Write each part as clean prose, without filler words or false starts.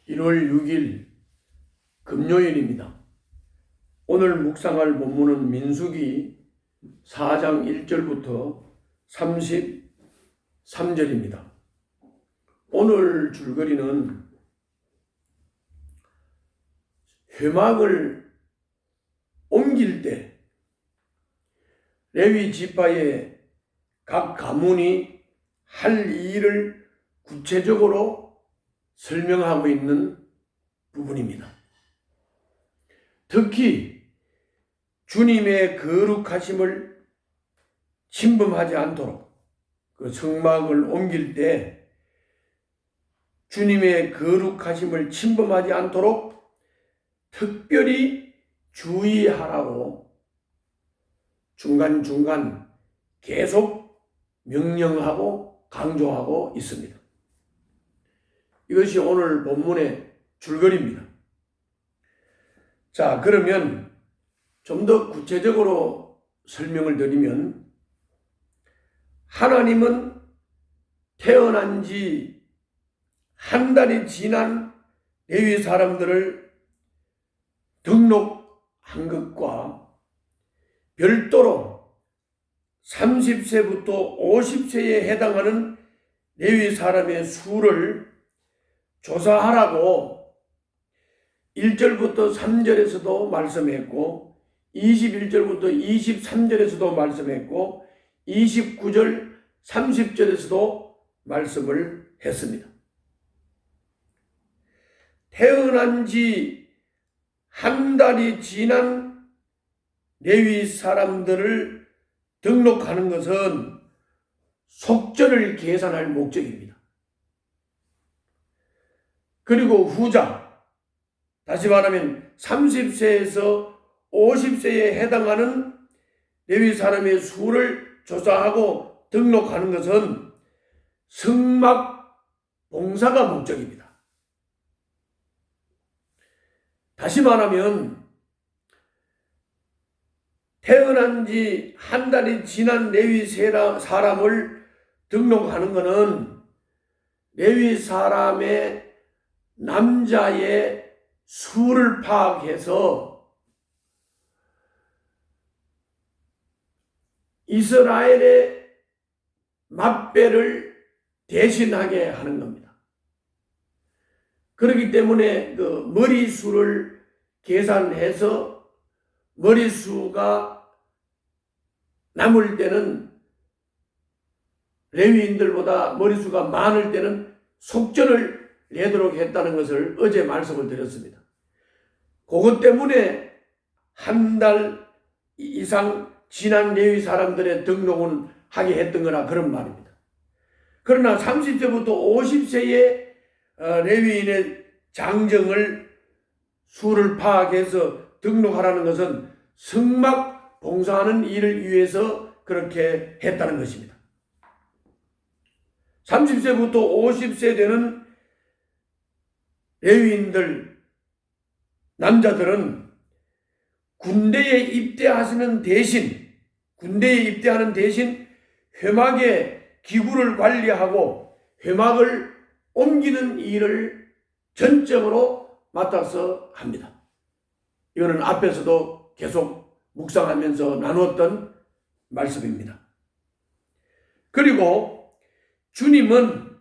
1월 6일 금요일입니다. 오늘 묵상할 본문은 민수기 4장 1절부터 33절입니다. 오늘 줄거리는 회막을 옮길 때 레위 지파의 각 가문이 할 일을 구체적으로 설명하고 있는 부분입니다. 특히 주님의 거룩하심을 침범하지 않도록 그 성막을 옮길 때 주님의 거룩하심을 침범하지 않도록 특별히 주의하라고 중간중간 계속 명령하고 강조하고 있습니다. 이것이 오늘 본문의 줄거리입니다. 자, 그러면 좀 더 구체적으로 설명을 드리면, 하나님은 태어난 지 한 달이 지난 레위 사람들을 등록한 것과 별도로 30세부터 50세에 해당하는 레위 사람의 수를 조사하라고 1절부터 3절에서도 말씀했고 21절부터 23절에서도 말씀했고 29절 30절에서도 말씀을 했습니다. 태어난 지 한 달이 지난 레위 사람들을 등록하는 것은 속절을 계산할 목적입니다. 그리고 후자, 다시 말하면 30세에서 50세에 해당하는 레위 사람의 수를 조사하고 등록하는 것은 성막 봉사가 목적입니다. 다시 말하면 태어난 지 한 달이 지난 레위 사람을 등록하는 것은 레위 사람의 남자의 수를 파악해서 이스라엘의 맏배를 대신하게 하는 겁니다. 그렇기 때문에 그 머리수를 계산해서 머리수가 남을 때는 레위인들보다 머리수가 많을 때는 속전을 내도록 했다는 것을 어제 말씀을 드렸습니다. 그것 때문에 한 달 이상 지난 레위 사람들의 등록은 하게 했던 거라 그런 말입니다. 그러나 30세부터 50세의 레위인의 장정을 수를 파악해서 등록하라는 것은 성막 봉사하는 일을 위해서 그렇게 했다는 것입니다. 30세부터 50세 되는 레위인들, 남자들은 군대에 입대하는 대신 회막의 기구를 관리하고 회막을 옮기는 일을 전적으로 맡아서 합니다. 이거는 앞에서도 계속 묵상하면서 나누었던 말씀입니다. 그리고 주님은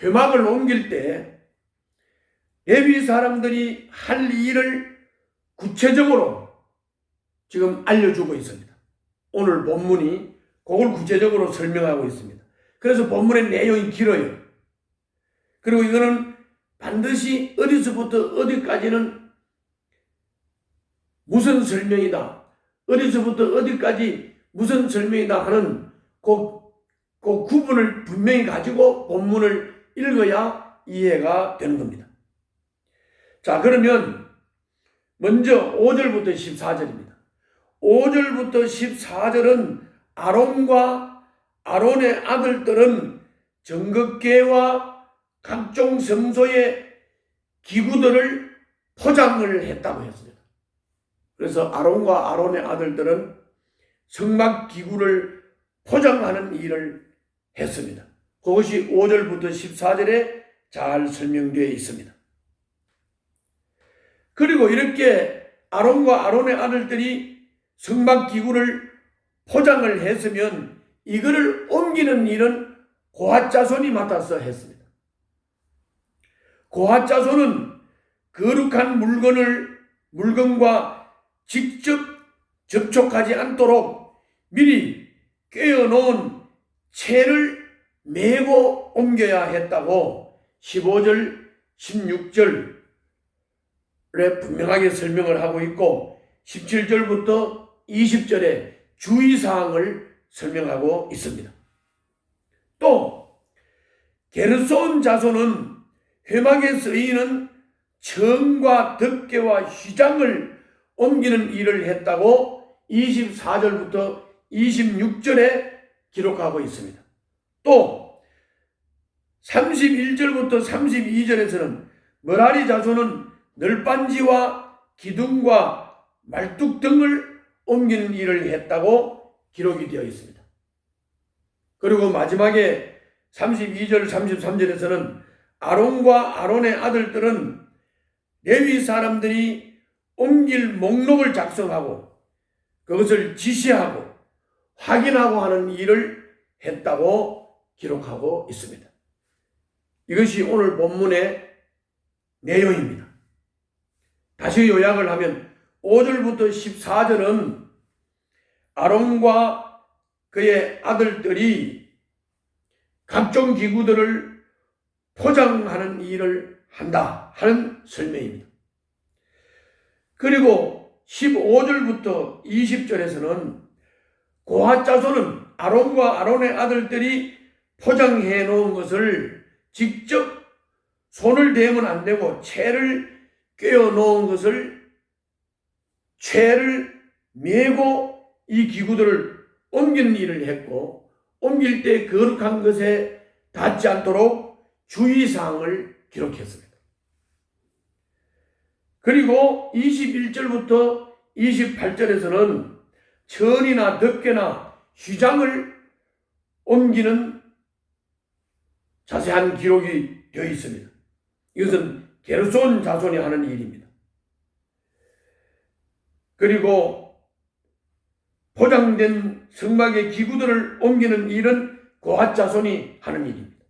회막을 옮길 때 레위 사람들이 할 일을 구체적으로 지금 알려주고 있습니다. 오늘 본문이 그걸 구체적으로 설명하고 있습니다. 그래서 본문의 내용이 길어요. 그리고 이거는 반드시 어디서부터 어디까지는 무슨 설명이다, 어디서부터 어디까지 무슨 설명이다 하는 그 구분을 분명히 가지고 본문을 읽어야 이해가 되는 겁니다. 자, 그러면 먼저 5절부터 14절입니다. 5절부터 14절은 아론과 아론의 아들들은 정극계와 각종 성소의 기구들을 포장을 했다고 했습니다. 그래서 아론과 아론의 아들들은 성막 기구를 포장하는 일을 했습니다. 그것이 5절부터 14절에 잘 설명되어 있습니다. 그리고 이렇게 아론과 아론의 아들들이 성막기구를 포장을 했으면 이거를 옮기는 일은 고핫 자손이 맡아서 했습니다. 고핫 자손은 거룩한 물건과 직접 접촉하지 않도록 미리 꿰어놓은 채를 메고 옮겨야 했다고 15절, 16절에 분명하게 설명을 하고 있고 17절부터 20절에 주의사항을 설명하고 있습니다. 또 게르손 자손은 회막에 쓰이는 청과 덮개와 휘장을 옮기는 일을 했다고 24절부터 26절에 기록하고 있습니다. 또 31절부터 32절에서는 머라리 자손은 널빤지와 기둥과 말뚝 등을 옮기는 일을 했다고 기록이 되어 있습니다. 그리고 마지막에 32절 33절에서는 아론과 아론의 아들들은 레위 사람들이 옮길 목록을 작성하고 그것을 지시하고 확인하고 하는 일을 했다고 기록하고 있습니다. 이것이 오늘 본문의 내용입니다. 다시 요약을 하면 5절부터 14절은 아론과 그의 아들들이 각종 기구들을 포장하는 일을 한다 하는 설명입니다. 그리고 15절부터 20절에서는 고핫 자손은 아론과 아론의 아들들이 포장해 놓은 것을 직접 손을 대면 안 되고 채를 꿰어 놓은 것을 채를 메고 이 기구들을 옮기는 일을 했고 옮길 때 거룩한 것에 닿지 않도록 주의사항을 기록했습니다. 그리고 21절부터 28절에서는 천이나 덮개나 휘장을 옮기는 자세한 기록이 되어 있습니다. 이것은 게르손 자손이 하는 일입니다. 그리고 포장된 성막의 기구들을 옮기는 일은 고핫 자손이 하는 일입니다.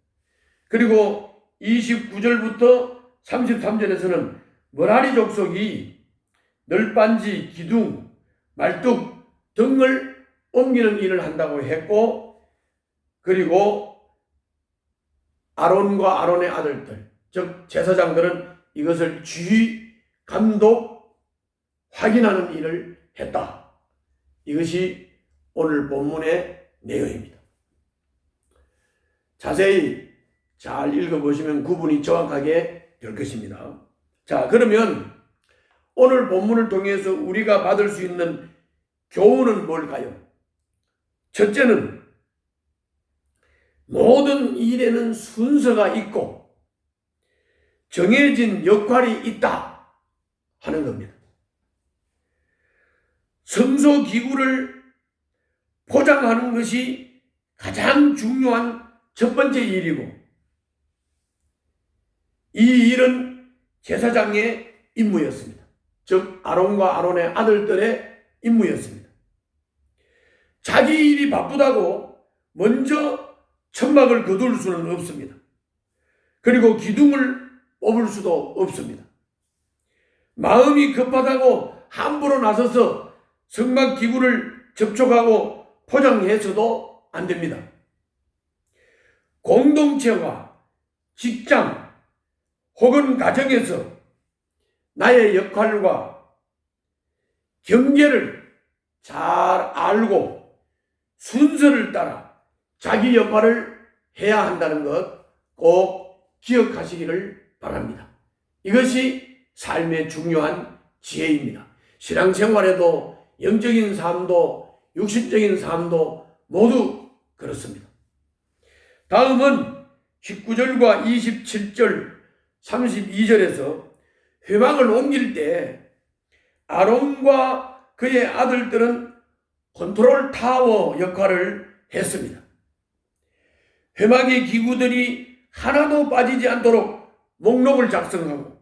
그리고 29절부터 33절에서는 머라리 족속이 널빤지, 기둥, 말뚝 등을 옮기는 일을 한다고 했고, 그리고 아론과 아론의 아들들, 즉 제사장들은 이것을 지휘, 감독, 확인하는 일을 했다. 이것이 오늘 본문의 내용입니다. 자세히 잘 읽어보시면 구분이 정확하게 될 것입니다. 자, 그러면 오늘 본문을 통해서 우리가 받을 수 있는 교훈은 뭘까요? 첫째는 모든 일에는 순서가 있고 정해진 역할이 있다 하는 겁니다. 성소 기구를 포장하는 것이 가장 중요한 첫 번째 일이고 이 일은 제사장의 임무였습니다. 즉 아론과 아론의 아들들의 임무였습니다. 자기 일이 바쁘다고 먼저 천막을 거둘 수는 없습니다. 그리고 기둥을 뽑을 수도 없습니다. 마음이 급하다고 함부로 나서서 성막 기구를 접촉하고 포장해서도 안 됩니다. 공동체와 직장 혹은 가정에서 나의 역할과 경계를 잘 알고 순서를 따라 자기 역할을 해야 한다는 것 꼭 기억하시기를 바랍니다. 이것이 삶의 중요한 지혜입니다. 신앙생활에도 영적인 삶도 육신적인 삶도 모두 그렇습니다. 다음은 19절과 27절 32절에서 회막을 옮길 때 아론과 그의 아들들은 컨트롤 타워 역할을 했습니다. 회막의 기구들이 하나도 빠지지 않도록 목록을 작성하고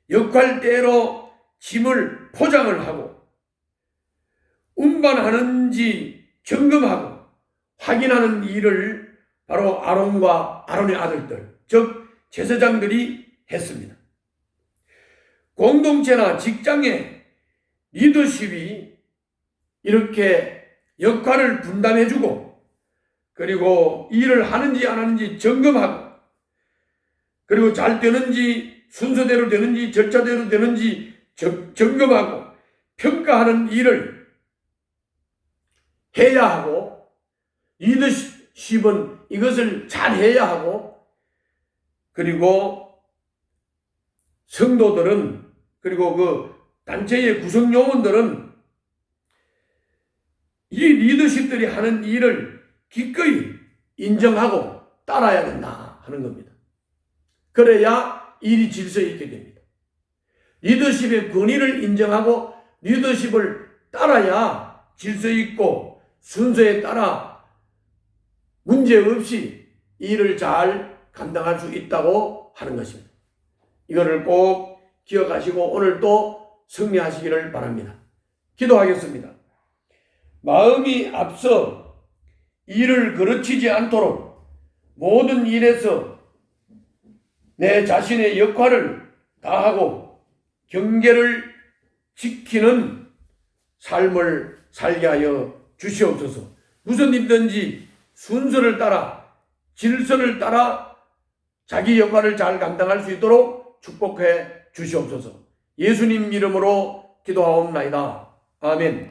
역할대로 짐을 포장을 하고 운반하는지 점검하고 확인하는 일을 바로 아론과 아론의 아들들, 즉 제사장들이 했습니다. 공동체나 직장의 리더십이 이렇게 역할을 분담해주고 그리고 일을 하는지 안 하는지 점검하고 그리고 잘 되는지 순서대로 되는지 절차대로 되는지 점검하고 평가하는 일을 해야 하고 리더십은 이것을 잘 해야 하고 그리고 성도들은 그리고 그 단체의 구성 요원들은 이 리더십들이 하는 일을 기꺼이 인정하고 따라야 된다 하는 겁니다. 그래야 일이 질서 있게 됩니다. 리더십의 권위를 인정하고 리더십을 따라야 질서 있고 순서에 따라 문제없이 일을 잘 감당할 수 있다고 하는 것입니다. 이거를 꼭 기억하시고 오늘도 승리하시기를 바랍니다. 기도하겠습니다. 마음이 앞서 일을 거르치지 않도록 모든 일에서 내 자신의 역할을 다하고 경계를 지키는 삶을 살게 하여 주시옵소서. 무슨 일든지 순서를 따라 질서를 따라 자기 역할을 잘 감당할 수 있도록 축복해 주시옵소서. 예수님 이름으로 기도하옵나이다. 아멘.